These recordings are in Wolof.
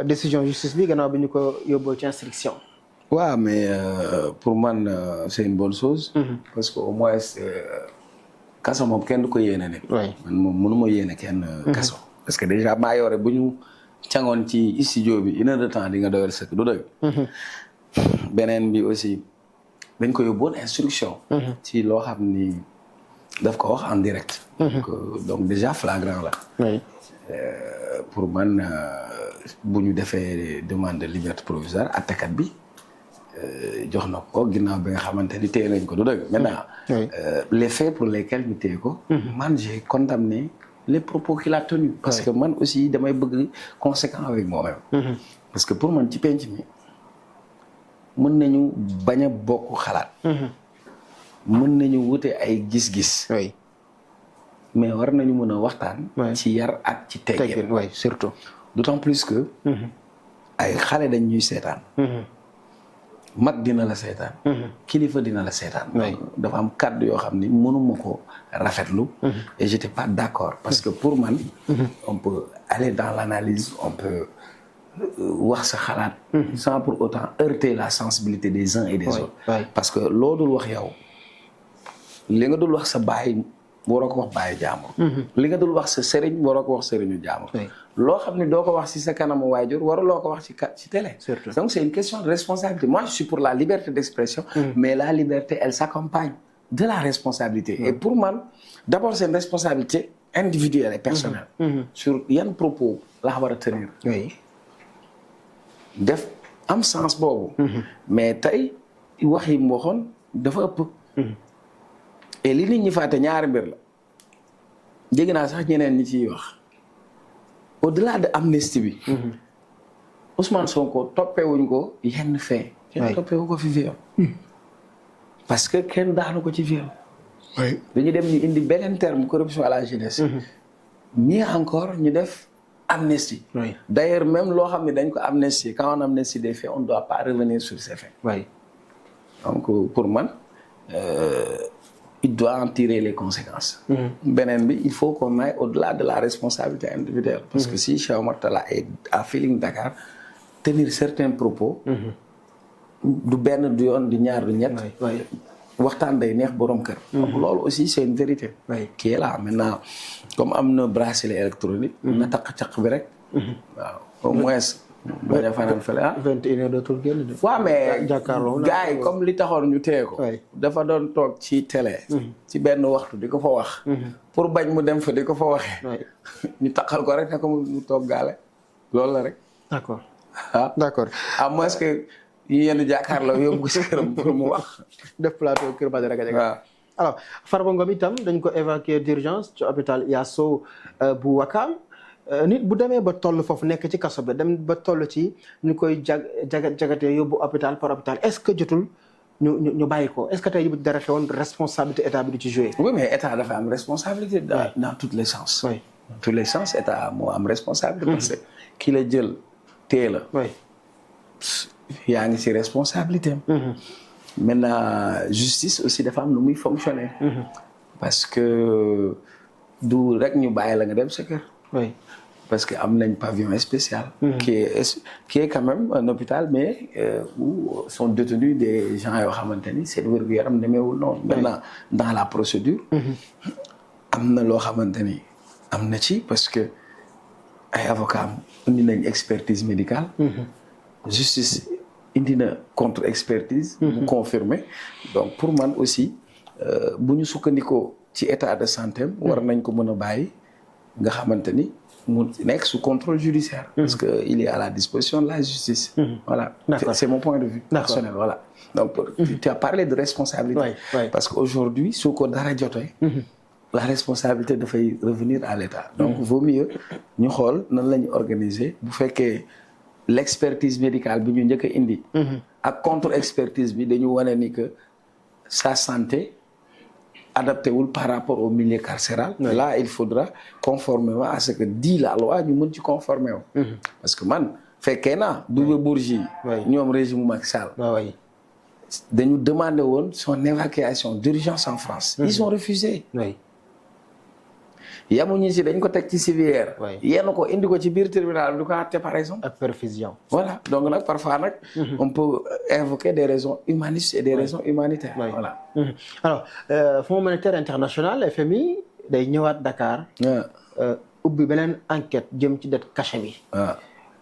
décision justice bi gannaaw bi ñu ko yóbboo ci instruction. waaw mais pour man c'est une bonne chose. parce que au moins kaso moom kenn du ko yéene nit. man moom mënuma yéene kenn kaso. parce que déjà maa yore bu ñu cangoon ci studio bi 1 heure de temps di nga doyal sëkk du dëgg. beneen bi aussi dañ ko yóbboon instruction. ci loo xam ni daf ko wax en direct. donc déjà flagrant la. pour man bu ñu defee demande de liberté provisoire àttekat bi jox na ko ginnaaw bi nga xamante ni téye nañ ko du dëgg. maintenant les faits pour lesquels ñu téye ko. man j'ai condamné les propos qu'il a tenus. parce que man aussi damay bëgg conséquent avec moi-même. parce que pour man ci penc mi mën nañu bañ a bokk xalaat. mën nañu wute ay gis-gis. mais war nañu mën a waxtaan. ci yar ak ci teggin. surtout. d'autant plus que. ay xale dañ ñuy seetaan. mag dina la seetaan. kilifa dina la seetaan. dafa am kàddu yoo xam ni mënuma ko rafetlu. et j'étais pas d'accord parce que pour man. on peut aller dans l'analyse on peut wax sa xalaat. sans pour autant heurter la sensibilité des uns et des autres. parce que loo dul wax yow li nga dul wax sa baay waroo ko wax baayu jaamur. li nga dul wax sa sëriñ waroo ko wax sëriñu jaamur. loo xam ne doo ko wax ci sa kanamu waajur waruloo ko wax ci télé. donc c'est une question de responsabilité moi je suis pour la liberté d'expression. mais la liberté elle s'accompagne de la responsabilité. et pour man d'abord c'est une responsabilité individuelle et personnelle. sur yan propos laa war a tenir. def am sens boobu. mais tey wax yi mu waxoon dafa ëpp. et li nit ñi fàtte ñaari mbir la dégg naa sax ñeneen ñi ciy wax au-delà de amnistie bi. Ousmane Sonko toppewuñ ko yenn fait. kenn toppewu ko fi viol. parce que kenn daanu ko ci viol. dañu dem ñu indi beneen terme corruption à la jeunesse. mieux encore ñu def amnistie. d'ailleurs même loo xam ne dañ ko amnistie quand on amnistie des faits on ne doit pas revenir sur ces faits. donc pour man. il doit en tirer les conséquences. beneen bi il faut qu'on aille au-delà de la responsabilité individuelle. parce que si Cheikh Oumar Talla est à Feeling Dakar tenir certains propos. du benn du yoon du ñaar du ñett. waxtaan day neex borom kër. donc loolu aussi c'est une vérité. qui est là maintenant comme am na bracelet électronique. na taq bi rek. waaw au moins. bañ a fanaan fële 21 heures dootul génn de. waaw mais jàkkaarloo gars yi comme li taxoon ñu téye ko. dafa doon toog ci télé. ci benn waxtu di ko fa wax. pour bañ mu dem fa di ko fa waxee. ñu taxal ko rek ne ko mu toog gaale loolu la rek. d'accord d'accord à moins que yenn jàkkaarloo yóbbu ko si këram pour mu wax. def plateau Kër Badara Gadiaga. waaw alors Farba Ngom itam dañ ko évacuer d'urgence ci hôpital Yasso bu Ouakam. nit bu demee ba toll foofu nekk ci kaso bi dem ba toll ci ñu koy jagatee yóbbu hôpital par hôpital est-ce que jotul ñu bàyyi ko est-ce que tey bu dara xewoon responsabilité état bi du ci jouer. oui mais état dafa am responsabilité. dans tous les sens. dans tous les sens état moo am responsabilité. parce que ki la jël tee la. yaa ngi ci responsabilité am. maintenant justice aussi dafa am nu muy fonctionner. parce que du rek ñu bàyyi la nga dem sa kër. parce que am nañ pavillon spécial. qui est quand même un hôpital mais où sont détenus des gens yoo xamante ni seen wér-gu-yaram demeewul noonu. maintenant dans la procédure. am na loo xamante ni am na ci parce que ay avocats indi nañ expertise médicale. justice indi na contre expertise. bu confirmer donc pour man aussi bu ñu sukkandikoo ci état de santé war nañ ko mën a bàyyi. nga xamante ni mu nekk sous contrôle judiciaire. parce que il est à la disposition de la justice. voilà c'est mon point de vue personnel voilà. donc tu as parlé de responsabilité. parce que aujourd'hui su ko dara jotee. la responsabilité dafay revenir à l'État. donc vaut mieux ñu xool nan la ñu organiser bu fekkee l'expertise médicale bi ñu njëkk a indi. ak contre expertise bi dañu wane ni que sa santé. adapté wul par rapport au milieu carcéral. là il faudra conformément à ce que dit la loi ñu mën ci conformer wu. parce que man fekkee naa. Double Bourgi. ñoom régime Macky Sall. dañu demandé woon son évacuation d'urgence en France. ils ont refusé. yamuñu si dañ ko teg ci civière. yenn ko indi ko ci biir tribunal bi du ko àtte par exemple. ak perfusion. voilà donc nag parfois nag. on peut invoquer des raisons humanistes et des raisons humanitaires. voilà. alors Fonds monétaire international FMI day ñëwaat Dakar. ubbi beneen enquête jëm ci dette cachée bi.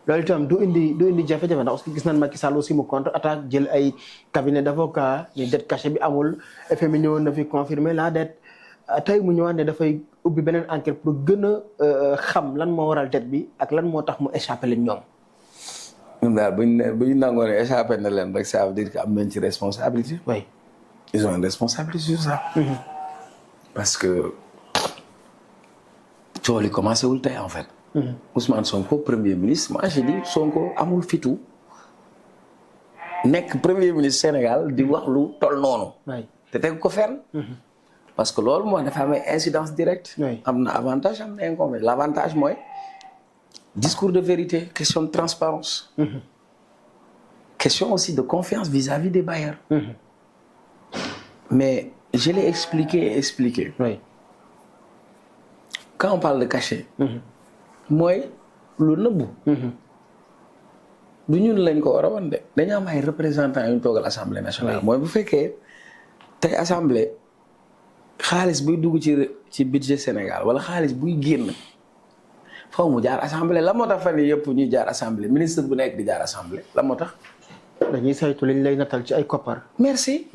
loolu itam du indi jafe-jafe ndax gis nañ Macky Sall aussi mu contre attaque jël ay cabinet d'avocat ni dette cachée bi amul FMI ñëwoon na fi confirmer la dette tey mu ñëwaat ne dafay ubbi beneen enquête pour gën a xam lan moo waral dette bi ak lan moo tax mu échappé leen ñoom. ñun daal bu ñu nangoo ne échappé na leen rek ça veut dire que am nañ ci responsabilité. oui ils ont une responsabilité sur ça. parce que coow li commencé wul tey en fait. Ousmane Sonko premier ministre moi j'ai dit Sonko amul fitu nekk premier ministre Sénégal di wax lu toll noonu. te teg ko fenn. parce que loolu mooy dafa am ay incidence directe. am na avantage am na inconvénient l'avantage mooy discours de vérité question de transparence question aussi de confiance vis-à-vis des bailleurs. mais je l'ai expliqué. quand on parle de cachet. mooy lu nëbbu. du ñun lañ ko war a wan de dañu am ay représentants yu ñu toogal assemblée nationale. mooy bu fekkee tey assemblée xaalis buy dugg ci budget Sénégal wala xaalis buy génn faw mu jaar assemblée la moo tax fan yii yëpp ñuy jaar assemblée ministre bu nekk di jaar assemblée la moo tax. dañuy saytu liñ lay natal ci ay koppar. merci.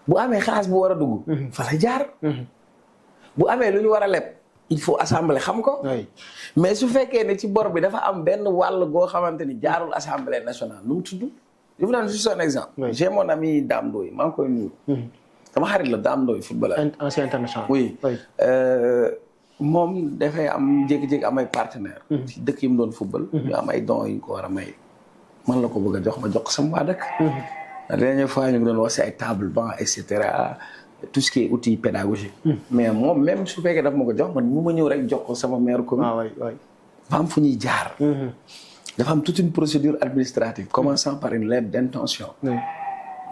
bu amee xaalis bu war a dugg. fa la jaar. bu amee lu ñu war a leb. il faut assemblée xam ko. mais su fekkee ne ci bor bi dafa am benn wàll goo xamante ni jaarul assemblée nationale nu mu tudd. je vous donne juste un exemple. j'ai mon ami Dame Ndoye maa ngi koy nuyu. sama xarit la Dame Ndoye footballeur. ancien international. oui moom dafay am jékki-jékki am ay partenaires. ci dëkk yi mu doon football. ñu am ay dons yu ñu ko war a may. man la ko bëgg a jox ma jox ko sama waa dëkk. la dernière fois ñu ngi doon wax si ay table banc et cetera. tout ce qui est outil pédagogique. mais moom même su fekkee daf ma ko jox man mu ma ñëw rek jox ko sama maire commune. dafa am fu ñuy jaar. dafa am toute une procédure administrative commençant par une lettre d'intention.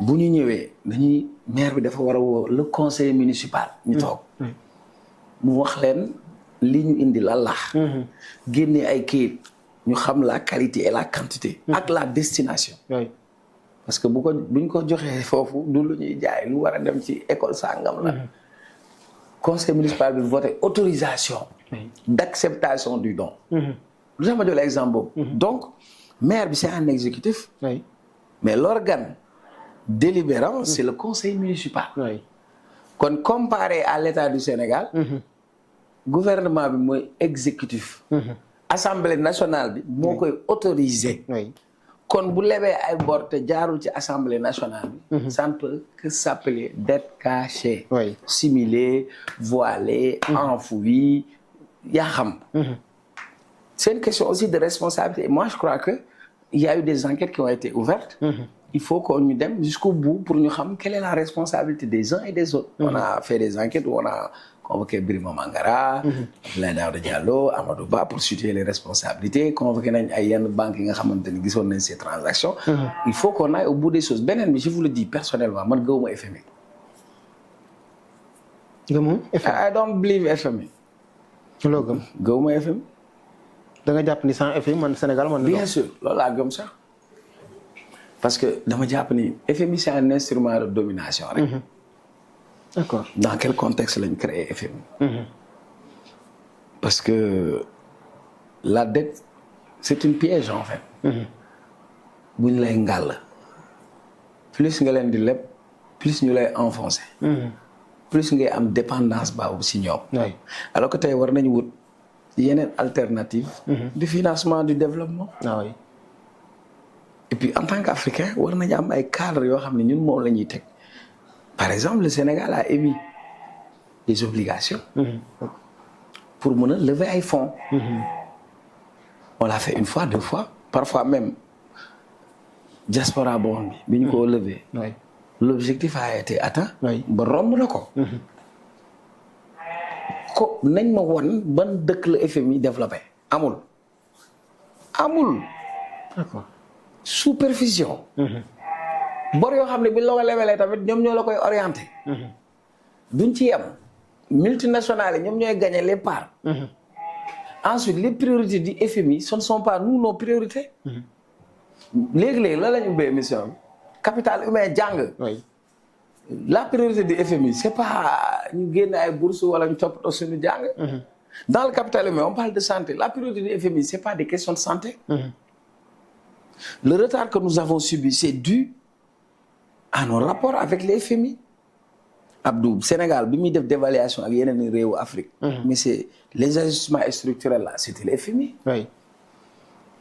bu ñu ñëwee dañuy maire bi dafa war a woo le conseil municipal. ñu toog mu wax leen li ñu indi la lax. génne ay kayit ñu xam la qualité et la quantité. ak la destination. parce que buñ ko joxee foofu du lu ñuy jaay lu war a dem ci école sangam la. conseil municipal bi voté autorisation. d'acceptation du don. lu tax ma jox l'exemple boobu. donc maire bi c'est un exécutif. mais l'organe délibérant c'est le conseil municipal. kon comparé à l'État du Sénégal. gouvernement bi mooy exécutif. assemblée nationale bi moo koy autorisé. kon bu lebee ay bor te jaarul ci assemblée nationale bi. ça ne peut que s'appeler dette cachée. simulée, voilée, enfouie yaa xam. c'est une question aussi de responsabilité et moi je crois que il y a eu des enquêtes qui ont été ouvertes. il faut que ñu dem jusqu'au bout pour ñu xam quelle est la responsabilité des uns et des autres. on a fait des enquêtes où on a convoqué Birima Mangara. Abdoulaye Daouda Diallo Amadou Ba pour situer les responsabilités convoqué nañ ay yenn banques yi nga xamante ni gisoon nañ ces transactions. il faut qu'on aille au bout des choses beneen bi je vous le dis personnellement man gëwuma FMI. gëmoo FMI. I don't believe FMI. loo gëm. gëwuma FMI. da nga jàpp ni sans FMI man Sénégal man. bien sûr loolu laa gëm sax parce que dama jàpp ni FMI c'est un instrument de domination rek. D'accord. Dans quel contexte lañ créé FMI. parce que la dette c'est une piège en fait. buñ lay ngàll plus nga leen di leb plus ñu lay enfoncer. plus ngay am dépendance baabu si ñoom. alors que tey war nañu wut yeneen alternative de financement du développement. et puis en tant qu'Africain war nañu am ay cadres yoo xam ne ñun moom la ñuy teg. Par exemple, le Sénégal a émis des obligations pour mën a lever ay fonds. On l'a fait une fois, deux fois, parfois même diaspora bond bi ñu ko lever. L'objectif a été atteint. ba romb na ko. ko nañ ma won ban dëkk la FMI développé amul. D'accord. Sous perfusion. bor yoo xam ne bi la ko lebelee tamit ñoom ñoo la koy orienté. duñ ci yem multinationales yi ñoom ñooy gagner les parts. Ensuite les priorités du FMI ce ne sont pas nous nos priorités. léegi-léegi la ñu ubbee émission bi capital humain jàng. la priorité du FMI c'est pas ñu génne ay bourses wala ñu toppatoo suñu jàng. Dans le capital humain on parle de santé la priorité du FMI c'est pas des questions de santé. Le retard que nous avons subi c'est dû à nos rapports avec les FMI. Abdou Sénégal bi muy def dévaluation ak yeneen réewu Afrique. mais c'est les ajustements structurels là c'était le FMI.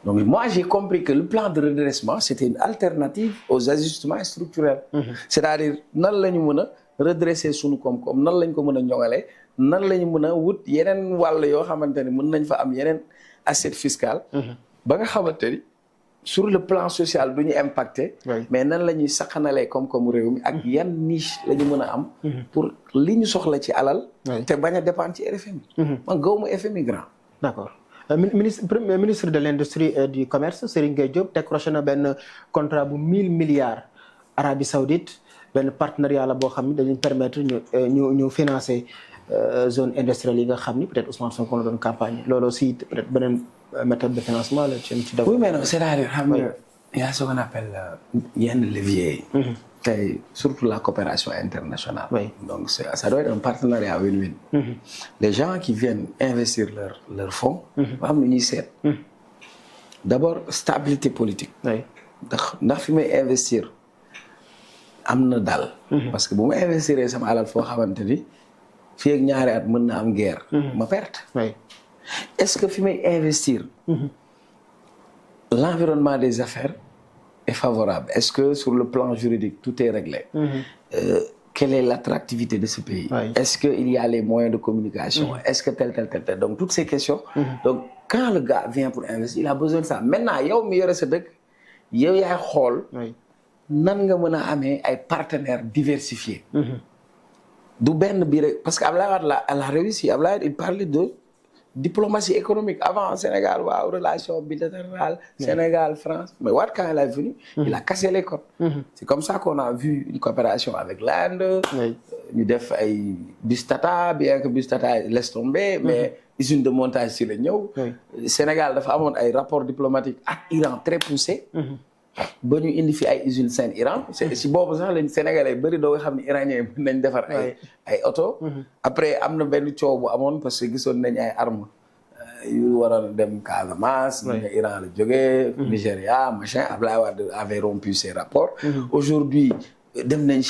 Donc moi j'ai compris que le plan de redressement c'était une alternative aux ajustements structurels. C'est-à-dire nan la ñu mën a redresser suñu koom-koom nan lañ ko mën a ñoŋalee nan la ñu mën a wut yeneen wàll yoo xamante ni mën nañ fa am yeneen assiette fiscale. ba nga xamante ni sur le plan social du ñu impacté. mais nan la ñuy saxanalee koom-koomu réew mi ak yan niche la ñu mën a am. pour li ñu soxla ci alal. te bañ a dépendre ci FMI. man gawuma FMI grand. D'accord. Premier ministre de l'industrie et du commerce Serigne Gueye Diop décroché na benn contrat bu 1000 milliards Arabie Saoudite benn partenariat la boo xam ne dañuy permettre ñu financer zone industrielle yi nga xam ni peut-être Ousmane Sonko la doon campagne loolu aussi peut-être beneen méthode de financement la ci oui mais non c'est-à-dire xam nga y a ce qu'on appelle yenn levier tey surtout la coopération internationale. Donc ça doit être un partenariat win-win. Les gens qui viennent investir leur fonds. ba xam ne ñuy seet. D'abord stabilité politique. ndax fi may investir am na dal. parce que bu ma investir sama alal foo xamante ni fii ak ñaari at mën na am guerre. ma perte. Est-ce que fi may investir. L'environnement des affaires est favorable. Est-ce que sur le plan juridique tout est réglé? Quelle est l'attractivité de ce pays? Est-ce qu'il y a les moyens de communication? Est-ce que tel. Donc toutes ces questions. Donc quand le gars vient pour investir il a besoin de ça. Maintenant yow mi yore sa dëkk yow yaay xool. nan nga mën a amee ay partenaires diversifiés. du benn bi rek parce que Abdoulaye Wade elle a réussi Abdoulaye Wade il parlait de diplomatie économique avant Sénégal waaw relation bilatérale Sénégal France mais Wade quand il est venu il a cassé les codes. C'est comme ça qu'on a vu une coopération avec l'Inde. ñu def ay bus Tata bien que bus Tata laisse tomber mais usine de montage si la ñëw. Sénégal dafa amoon ay rapports diplomatiques ak Iran très poussés. ba ñu indi fi ay usines seen Iran. si boobu sax lañ Sénégalais bëri doo xam ne iranien mën nañ defar ay oto. Après am na benn coow bu amoon parce que gisoon nañ ay armes yu waroon dem Casamance. Iran la jógee. Nigéria machin Abdoulaye Wade avait rompu ses rapports. Aujourd'hui dem nañ